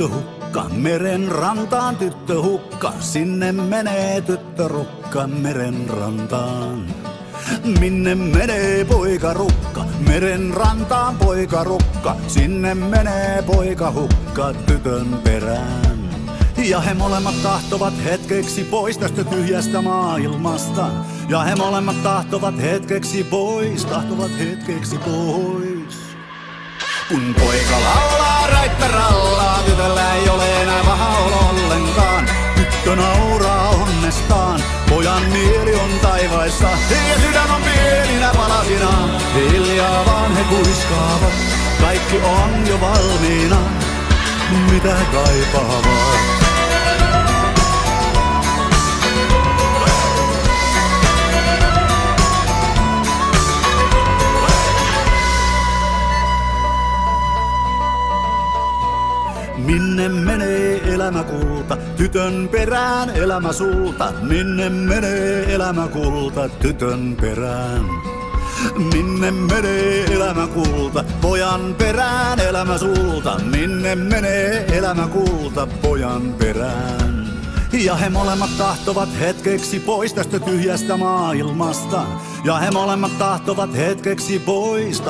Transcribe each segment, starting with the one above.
tyttöhukka, meren rantaan tyttöhukka, sinne menee tyttörukka meren rantaan. Minne menee poikarukka, meren rantaan poikarukka, sinne menee poikahukka tytön perään. Ja he molemmat tahtovat hetkeksi pois tästä tyhjästä maailmasta. Ja he molemmat tahtovat hetkeksi pois, Kun poika laulaa raittarallaa, tytöllä ei ole enää paha olo ollenkaan. Tyttö nauraa onnestaan, pojan mieli on taivaissa ja sydän on pieninä palasina. Hiljaa vaan he kuiskaavat, kaikki on jo valmiina, mitä he kaipaavat. Minne menee elämäkulta, tytön perään elämä sulta. Minne menee elämäkulta, tytön perään. Minne menee elämäkulta, pojan perään elämä sulta. Minne menee elämäkulta, pojan perään. Ja he molemmat tahtovat hetkeksi pois tästä tyhjästä maailmasta. Ja he molemmat tahtovat hetkeksi pois,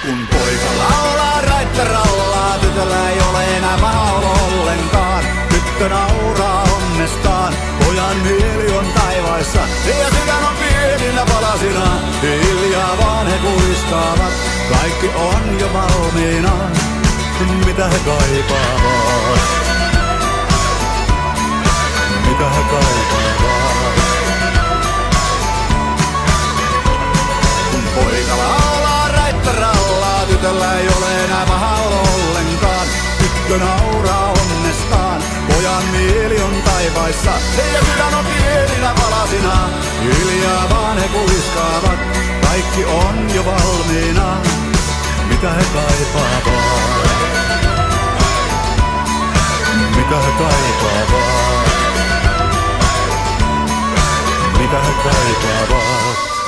Kun poika laulaa raittarallaa, tytöllä ei ole enää paha olo ollenkaan. Tyttö nauraa onnestaan, pojan mieli on taivaissa ja sydän on pieninä palasina. Hiljaa vaan he kuiskaavat, kaikki on jo valmiina, mitä he kaipaavat. Mitä he kaipaavat. Kun poika laulaa raittarallaa, tytöllä ei ole enää paha olo ollenkaan. Tyttö nauraa onnestaan, pojan mieli on taivaissa ja sydän on pieninä palasina. Hiljaa vaan he kuiskaavat, kaikki on jo valmiina, mitä he kaipaavat. Mitä he kaipaavat. Mitä he kaipaavat.